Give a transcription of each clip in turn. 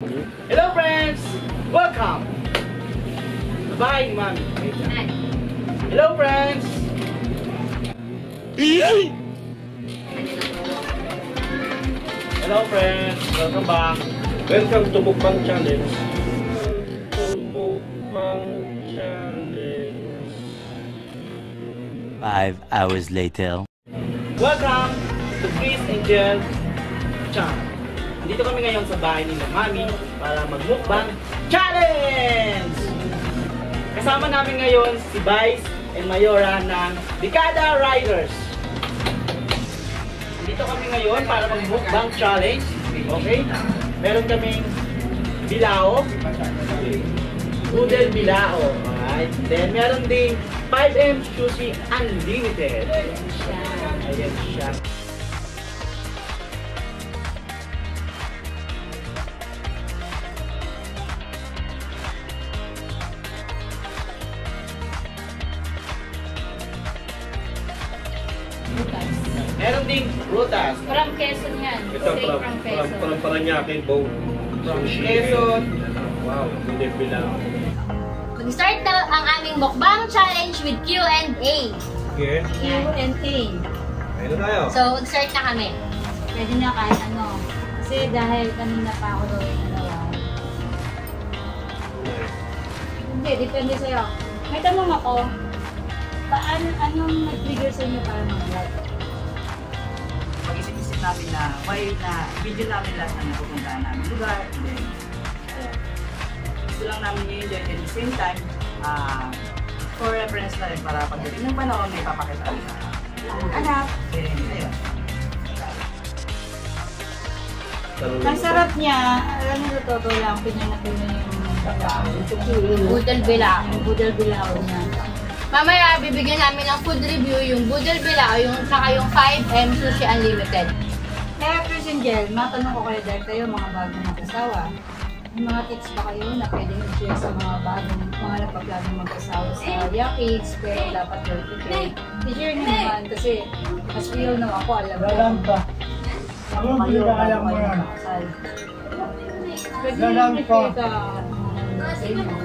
Hello friends! Welcome! Bye, Mami. Hello friends! Hello friends! Welcome back! Welcome to Mukbang Challenge. Mukbang Challenge. 5 hours later. Welcome to Chris and Jel Channel. Dito kami ngayon sa bahay ni Mami para mag-mukbang challenge! Kasama namin ngayon si Vice and Mayora ng Dekada Riders. Dito kami ngayon para mag-mukbang challenge. Okay? Meron kaming bilao, noodle bilao. Alright? Then meron ding 5M Sushi Unlimited. Ayan siya. Meron ding prutas. From Quezon yan. Ito, from Paranaque, Bow. From Sushi. Quezon. Wow, hindi bilang. Mag-start na ang aming mukbang challenge with Q&A. Okay. Q&A. Ayun na tayo. So, mag-start na kami. Pwede na kahit ano. Kasi dahil kanina pa ako daw yung nalawa. Hindi, depende sa'yo. May tanong ako, anong nag-trigger sa inyo para mag-vlog? Pag-isip-isip namin na why na video namin lahat ng napupuntahan namin lugar. And then, gusto lang namin i-enjoy at the same time, for reference na rin para pagdating ng panahon may papakita kami sa anak. Then, ayun. Ang sarap niya, alam niyo totoo lang, pinanatin niya yung Budal bilao. budal bilao niya. Mamaya, bibigyan namin ng food review yung budal bilao, yung saka yung 5M Sushi Unlimited. Kaya Christian Gel, matanong ko kayo dahil kayo mga bagong mag-asawa. May mga tips ba kayo na pwedeng i-share sa mga bagong, mga napagladong mag-asawa sa Yakits, pero dapat well-prepared? I-share niyo naman kasi as we all know, ako alam ko. Ako kayo, alam ko yan. Pwede nyo i-share ka sa inyo.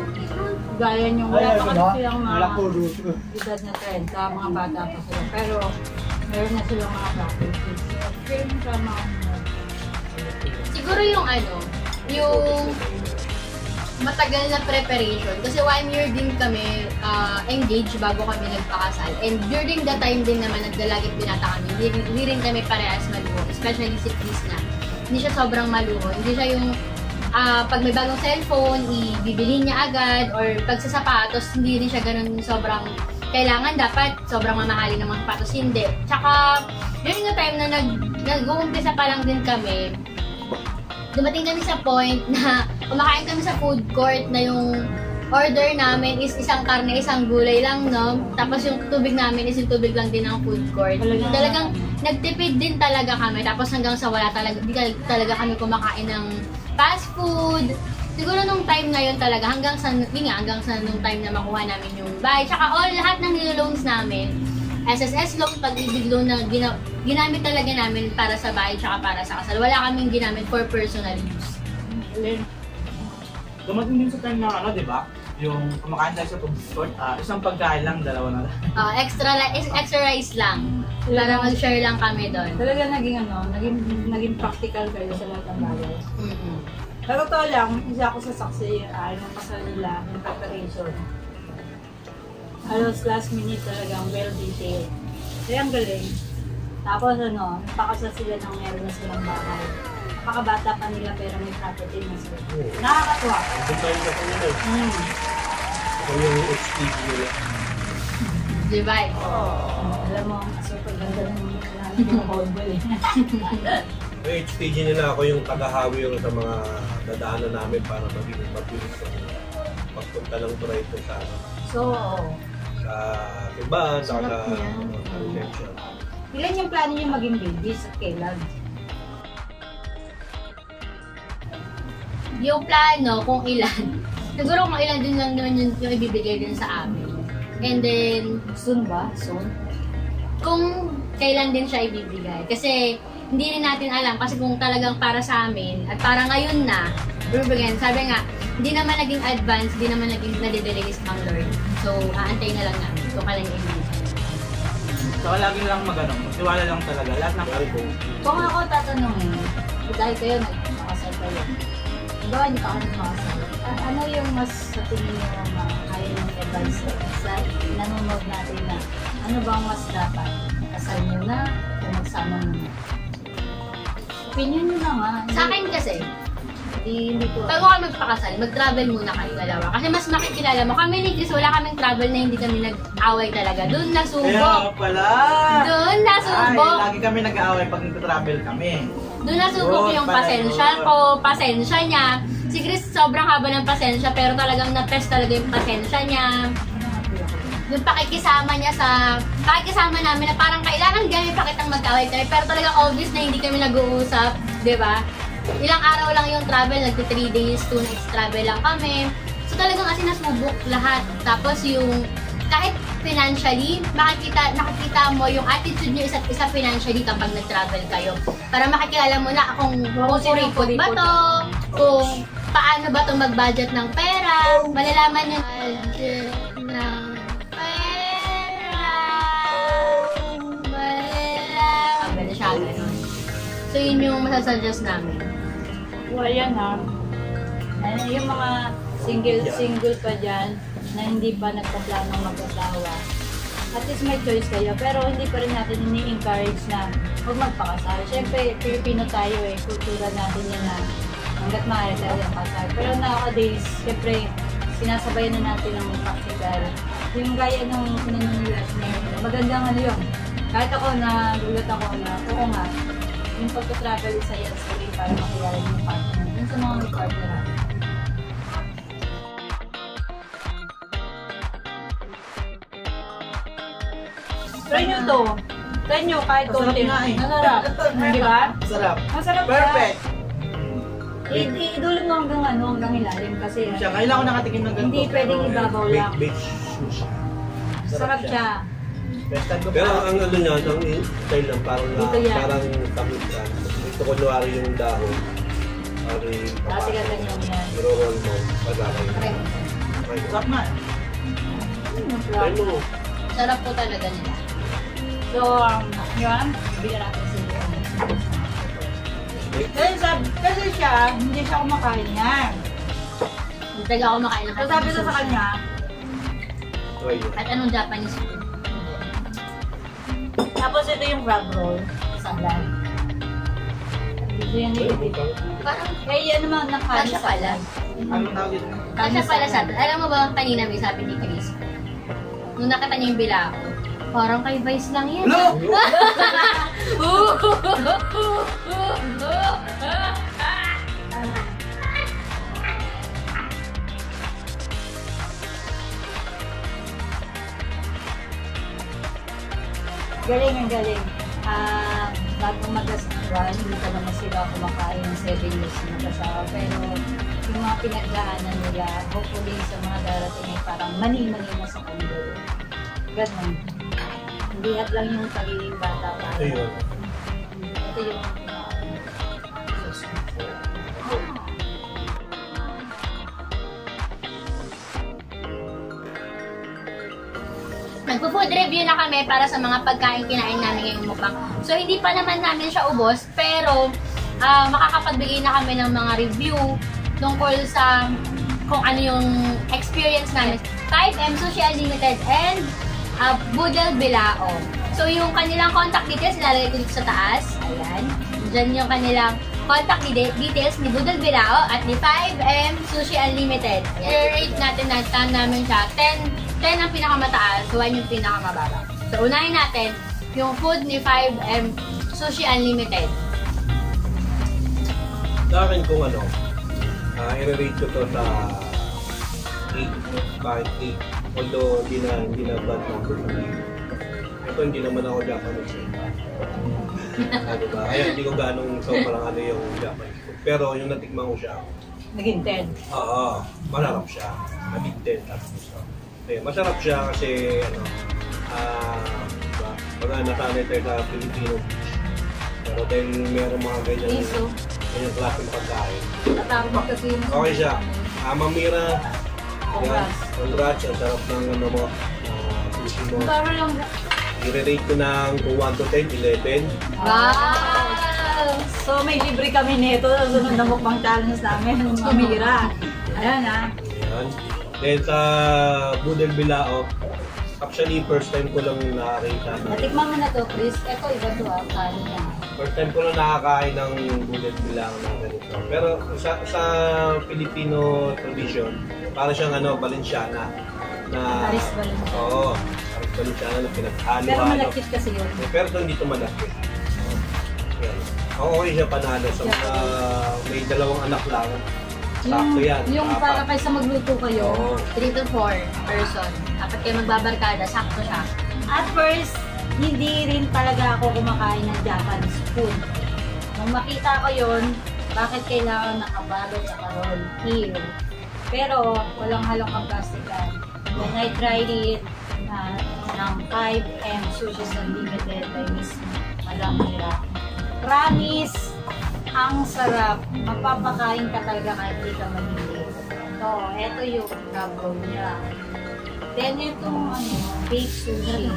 Gaya nyo, wala pa kasi silang mga edad na 30, mga bata pa sila. Pero meron na silang mga practices. Share mo sa mga Siguro yung yung matagal na preparation. Kasi 1 year din kami engaged bago kami nagpakasal. And during the time din naman nagdalagit binata kami, hindi rin kami parehas maluho. Especially si Chris na. Hindi siya sobrang maluho. Hindi siya yung pag may bagong cellphone, ibibili niya agad. Or pag sa sapatos, hindi rin siya ganun sobrang kailangan. Dapat sobrang mamahalin ng mga sapatos. Hindi. Tsaka, during the time na nag-uumpisa pa lang din kami, dumating kami sa point na kumakain kami sa food court na yung order namin is isang karne, isang gulay lang, no? Tapos yung tubig namin is yung tubig lang din ng food court. Talagang nagtipid din talaga kami. Tapos hanggang sa wala talaga, di talaga kami kumakain ng fast food. Siguro nung time na yun talaga, hanggang sa nung time na makuha namin yung bahay. Tsaka lahat ng niloloans namin, SSS loan, pag-ibig loan na ginamit talaga namin para sa bahay tsaka para sa kasal. Wala kaming ginamit for personal use. Dumating din sa time na di ba? Yung kumakain tayo sa food court, isang pagkain lang, dalawa na lang. Extra rice lang. Para mag-share lang kami doon. Talaga naging practical kayo sa lahat ng bagay. Sa totoo lang, isa ako sa saksi, yung kasal nila, yung preparation. Halos last minute talagang well-detailed. Kaya ang galing. Tapos napakasal sila ng meron na silang bahay. Napakabata pa nila pero may property na sila. Nakakatuwa. Ito tayo na po nila. Ito yung HPG nila. Diba? Alam mo, super ganda ng whole eh. Yung HPG nila, ako yung tagahawi yung sa mga dadaanan namin para maging mabilis yung pagpunta ng Torreto sa sa Tuban, sa reception. Ilan yung plano niyo maging babies at kailan? Yung plano kung ilan. Siguro kung ilan din lang naman yung ibibigay din sa amin. And then, Soon ba? Soon? kung kailan din siya ibibigay. Kasi hindi rin natin alam kasi kung talagang para sa amin at para ngayon na, Again, sabi nga, hindi naman naging advance, hindi naman naging nade-delays ng Lord. So, aantayin na lang namin kung kailan yung ibigay. So, lagi lang magtiwala lang talaga. Lahat ng Kung ako tatanungin, dahil kayo nagmakasal kayo, diba hindi pa kayo makasal? Ano yung mas sa tingin nyo kaya ng advice sa nanonood natin na ano bang mas dapat? Kasal muna o magsama muna? Opinion nyo na nga. Sa akin kasi, Hindi ko. bago ka magpakasal, mag-travel muna kayo dalawa. Kasi mas makikilala mo. Kami ni Chris, wala kaming travel na hindi kami nag-away talaga. Doon nasubok. Kaya pala! Doon nasubok. Ay, lagi kami nag-aaway pag nag-travel kami. Doon nasubok Good yung pala pasensya yun. ko, pasensya niya. Si Chris sobrang haba ng pasensya pero talagang na-test talaga yung pasensya niya. Yung pakikisama niya pakikisama namin na parang kailangan ganyan pa kitang mag-away kami pero talagang obvious na hindi kami nag-uusap, di ba? Ilang araw lang yung travel, nagti 3 days, 2 nights travel lang kami. So talagang kasi nasubok lahat. Tapos yung kahit financially, nakikita mo yung attitude niyo isa't isa financially kapag nag-travel kayo. Para makikilala mo na kung kuripot ba to, kung paano ba to mag-budget ng pera, malalaman niyo budget ng pera, malalaman siya ganun. So yun yung masasuggest namin. Well, yan ha. Yung mga single pa dyan na hindi pa nagpaplanong mag-asawa. At least may choice kayo. Pero hindi pa rin natin ini-encourage na huwag magpakasal. Siyempre, Pilipino tayo eh. Kultura natin yan na hanggat maaari tayo yung kasal. Pero nowadays, siyempre, sinasabayan na natin ang practical. Yung gaya ng pinanungulas niya, magandang ano yun. Kahit ako nagulat ako na, oo nga, yung pagka-travel isa yan sa way para makilala yung partner. Yun sa mga may partner natin. Try nyo to. Try nyo kahit Masarap konti. nga eh. Masarap. Di ba? Sarap. Masarap siya. Perfect! Idulog mo hanggang ilalim kasi Siya, kailangan ko nakatikim ng ganito. hindi pwedeng ibabaw lang. Beach sushi. Sarap siya. Best time ko Pero pa. ang ano niya, ang style lang, parang Dito yan. parang takot ka. Ito kunwari yung dahon. Pari Dati ka ganyan yan. Iro-roll mo. Pagkakay. Correct. Sarap nga. Try mo. Sarap po talaga nila. So, yun. Bigyan natin sa iyo. Kasi siya, hindi siya kumakain yan. Hindi talaga ako makain ng So, sabi ko sa kanya, Try mo. At anong Japanese food? tapos ito yung crab roll. Salad. Ito yan yung Parang kaya naman nakain kasya sa pala. Ano tawag dito? Kasya pala sa atin. Alam mo ba, kanina may sabi ni Chris, nung nakita niya yung bilao, parang kay Vice lang yan. Hello! Galing ang galing. Bago mag-asawa, hindi pa naman sila kumakain ng 7 years na mag-asawa. Pero yung mga pinagdaanan nila, hopefully sa mga darating ay parang mani-mani na sa kanila. Ganon. Hindi at lang yung pagiging bata pa. Ito yun. Ito yung Nagpo-food review na kami para sa mga pagkain kinain namin ngayong mukbang. So, hindi pa naman namin siya ubos, pero makakapagbigay na kami ng mga review tungkol sa kung ano yung experience namin. 5M Sushi Unlimited and Budel Bilao. So, yung kanilang contact details, nilalagay ko dito sa taas. Ayan. Diyan yung kanilang contact details ni Budel Bilao at ni 5M Sushi Unlimited. I-rate natin na time namin siya. 10 ang pinakamataas, 1 yung pinakamababa. So, unahin natin yung food ni 5M Sushi Unlimited. Sa akin kung ano, i-rate ko to sa 8. Bakit 8? Although hindi na bad number sa 8. Ito hindi naman ako Japanese eh. Diba? Kaya hindi ko ganong sobrang ano yung Japanese food. Pero yung natikman ko siya, naging 10. oo, masarap siya. Naging 10 tapos gusto. Eh, masarap siya kasi ano, diba? Pag nasanay tayo sa Filipino beach. Pero dahil meron mga ganyan, Miso. Ganyang klaseng pagkain. Natakot kasi yung... Okay siya. Mamira. Congrats. Congrats. Ang sarap ng ano mo. Sushi mo. Para lang... I-rate ko ng 1 to 10, 11. Wow! So may libre kami nito sa sunod na mukbang challenge namin. Mamira. Ayan ah. Ayan. Then sa Budel Bilao, actually first time ko lang nakakita ng... Natikman mo na to, Chris. Ito, iba to ah. Kano niya. First time ko lang nakakain ng Budel Bilao na ganito. Pero sa Filipino tradition, para siyang ano, Valenciana. Na, Paris Valenciana. Oo. Paris Valenciana na pinaghalo. Pero malakit kasi yun. Pero ito hindi ito malaki. Yan. Okay siya panalo. Sa mga may dalawang anak lang. Sakto yan. Yung Apat. para kaysa magluto kayo. Oo. 3 to 4 person. Dapat kayo magbabarkada, sakto siya. At first, hindi rin talaga ako kumakain ng Japanese food. Nung makita ko yun, bakit kailangan nakabalot sa karol? Here. Pero, walang halong kaplastikan. When I tried it, ng 5M Sushi Unlimited by Miss Madam Mira. Promise, ang sarap. Mapapakain ka talaga kahit di ka manili. So, eto yung gabaw niya. Then, itong baked sushi.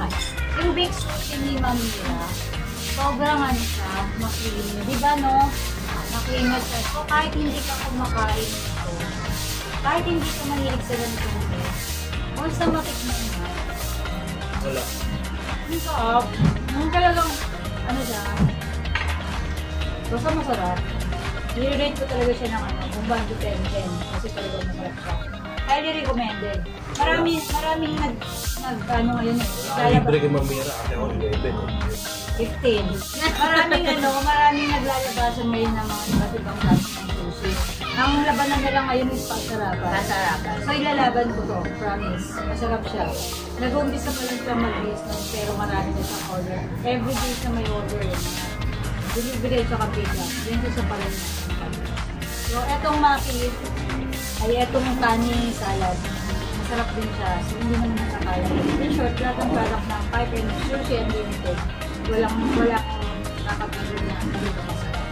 Yung baked sushi ni Ma'am Mira, sobrang siya, makinis. Di ba, no? Makinis siya. So, kahit hindi ka kumakain ito, kahit hindi ka mahilig sa ganitong once na matikman mo, Wala. ang sarap. Ang talagang, siya, basta masarap. I-rate ko talaga siya ng kung 1 to 10, 10. Kasi talaga masarap siya. Highly recommended. Maraming ngayon Libre kay Mamira kasi ako 11. 15. Maraming naglalabasan ngayon ng mga iba't ibang klase ng sushi. Ang labanan nila ngayon is pasarapan. Pasarapan. So ilalaban ko to, promise. Masarap siya. Nag-uumpisa pa lang siya mag-business pero marami na siyang order. Every day siya may order yun. Delivery at saka pizza. Yan siya sa palengke. So etong maki ay etong kani salad. Masarap din siya. So hindi naman nakakalat. In short, lahat ng product ng 5M Sushi Unlimited. Walang nakapagod na hindi ko masarap.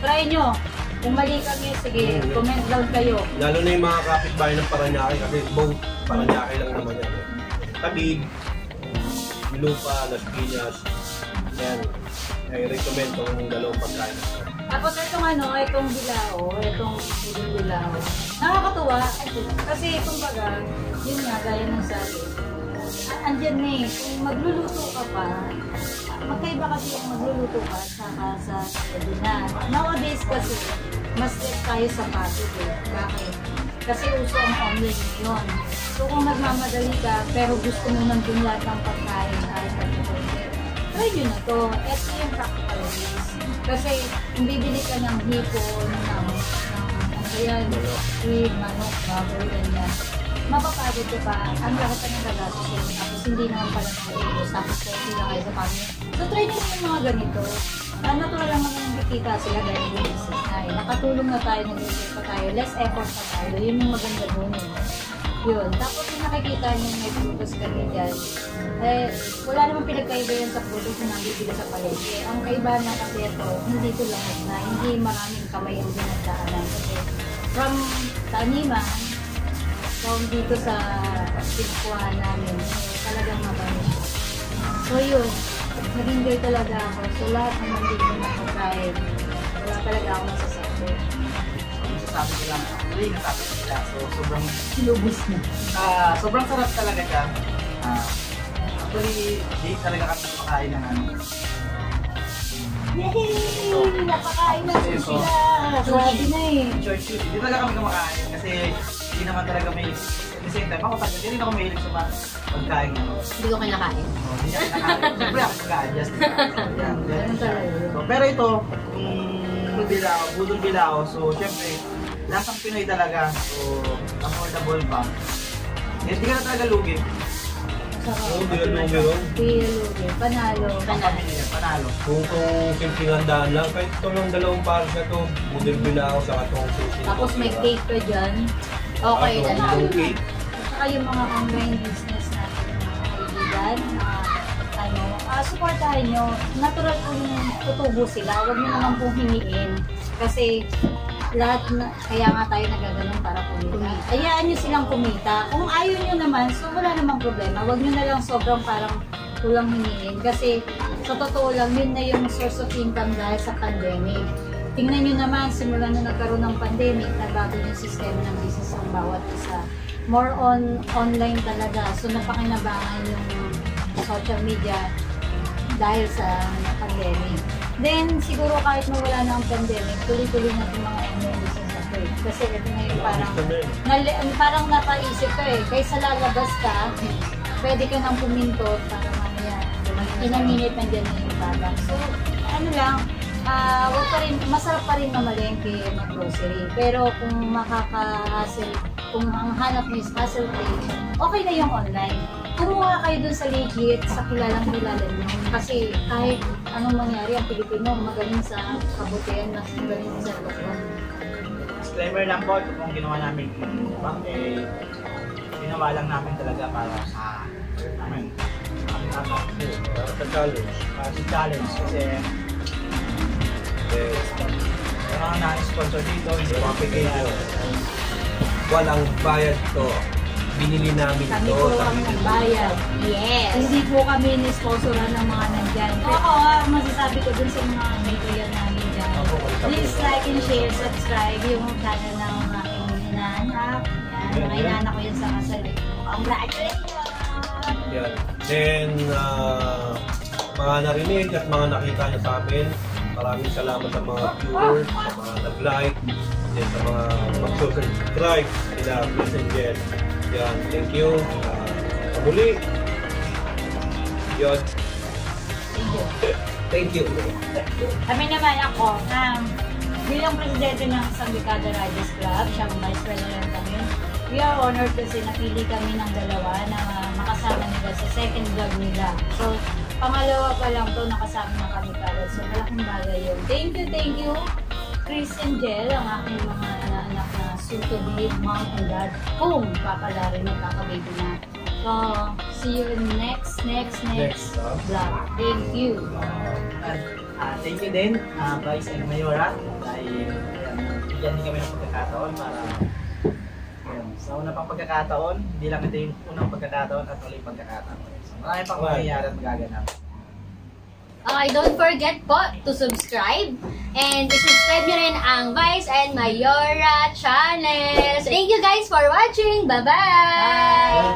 Try nyo! Kung mali kami, sige, comment down kayo. Lalo na yung mga kapitbahay ng Paranaque kasi both Paranaque lang naman yan. Tabig, Lupa, Las Piñas, yan. I-recommend tong dalawang pagkain. Tapos itong bilao, itong bilao. Nakakatuwa kasi kumbaga, yun nga, gaya ng sabi. Andyan na kung magluluto ka pa, magkaiba kasi yung magluluto ka saka sa dinan. Nowadays kasi, mas less tayo sa packet Bakit? Kasi uso ang online ngayon. So kung nagmamadali ka, pero gusto mo nandun lahat ng pagkain kahit try nyo na to. Ito yung practical ways. Kasi kung bibili ka ng hipon, manok, baboy, ganyan. Mapapagod ka pa, ang lahat ka ng gagastos yun. Tapos hindi naman pala nakikita, tapos hindi lang kayo sa pamilya. So try nyo yung mga ganito. Natural lang naman nakikita sila dahil yung business na nakatulong na tayo, nag-isip pa tayo, less effort pa tayo. Yun yung maganda doon. Yun. Tapos yung nakikita nyo may prutas kami dyan, wala naman pinagkaiba yan sa prutas na nabibili sa palengke. Ang kaibahan na kasi ito, hindi ito lahat na, hindi maraming kamay ang dinadaanan. Kasi from taniman, from dito sa pinkuhan namin, talagang mabalik siya. So yun, nag-enjoy talaga ako. So lahat ng nandito na pagkain, wala talaga ako masasabi. Sabi ko lang, actually, nasabi ko sila. So, sobrang Lubos na. sobrang sarap talaga siya. Actually, di talaga kami kumakain ng Yay! Napakain na sila! Grabe na short shoot. Di talaga kami kumakain kasi hindi naman talaga may at the same time, ako talaga, hindi rin ako mahilig sa pagkain. Hindi ko kinakain. Hindi ako kinakain. Siyempre ako mag-a-adjust. Ganun talaga. So, pero ito, budol bilao. So, siyempre, lasang Pinoy talaga. So, affordable pa. Hindi ka na talaga lugi. Oo, di ka lugi ron. Panalo. Pamilya, panalo. Kung simpleng handaan lang, kahit ito lang dalawang pares na ito, Budel Bilao sa katong sushi. Tapos may cake pa dyan. Okay na lang. Yung cake. At saka yung mga online business natin, mga kaibigan, supportahan nyo. Natural po yung tutubo sila. Huwag nyo naman pong hingiin. Kasi lahat na, kaya nga tayo nagaganon para kumita. Hayaan nyo silang kumita. Kung ayaw nyo naman, so wala namang problema. Huwag nyo na lang sobrang parang kulang hingiin. Kasi sa totoo lang, yun na yung source of income dahil sa pandemic. Tingnan nyo naman, simula na nagkaroon ng pandemic, nagbago yung sistema ng business ng bawat isa. More on online talaga. So napakinabangan yung social media dahil sa pandemic. Then, siguro kahit mawala na ang pandemic, tuloy-tuloy na itong mga online business upgrade. Kasi ito na yung parang napaisip ko kaysa lalabas ka, pwede ka nang pumintot para mamaya, in a minute, nandiyan na yung product. So, ano lang, wag pa rin, masarap pa rin mamalengke mag-grocery. Pero kung makaka-hassle, kung ang hanap mo is hassle-free, okay na yung online. Kumuha kayo dun sa legit, sa kilalang kilala nyo. Kasi kahit anong mangyari, ang Pilipino magaling sa kabutihan, mas magaling sa lokal. Disclaimer lang po, ito pong ginawa namin mukbang, ginawa lang namin talaga para sa amin. Para sa challenge. Para sa challenge kasi parang na-sponsor dito, hindi Yung ko mga pequeño. Walang bayad to. Binili namin Kami ito. po ang nagbayad. Yes! Hindi po kami ni-sponsoran ng mga nandyan. Ako, masasabi ko dun sa mga kaibigan namin dyan. Please like and share, subscribe yung channel ng aking inaanak. Yan, mga inaanak ko yun sa kasal. Congratulations! Yan. Then, mga narinig at mga nakita nyo sa amin, maraming salamat sa mga viewers, sa mga nag-like, then sa mga mag-subscribe sila, Chris and Jen. Yan, thank you. Sa muli. Yun. Thank you. Kami naman ako, bilang presidente ng Sambikada Riders Club, siyang vice president kami. We are honored kasi napili kami ng dalawa na makasama nila sa second vlog nila. So, pangalawa pa lang to nakasama na kami kagad. So, malaking bagay yun. Thank you, Chris and Jel, ang aking mga anak na soon-to-be mom and dad. Kung papala rin magkakababy na. So, see you in next vlog. Thank you. thank you din, Vice and Mayora, dahil bigyan din kami ng pagkakataon para sa unang pang pagkakataon, hindi lang ito yung unang pagkakataon at ulit pagkakataon. So, marami pang mangyayari at magaganap. Okay, don't forget po to subscribe and subscribe nyo rin ang Vice and Mayora channel. So, thank you guys for watching. Bye-bye!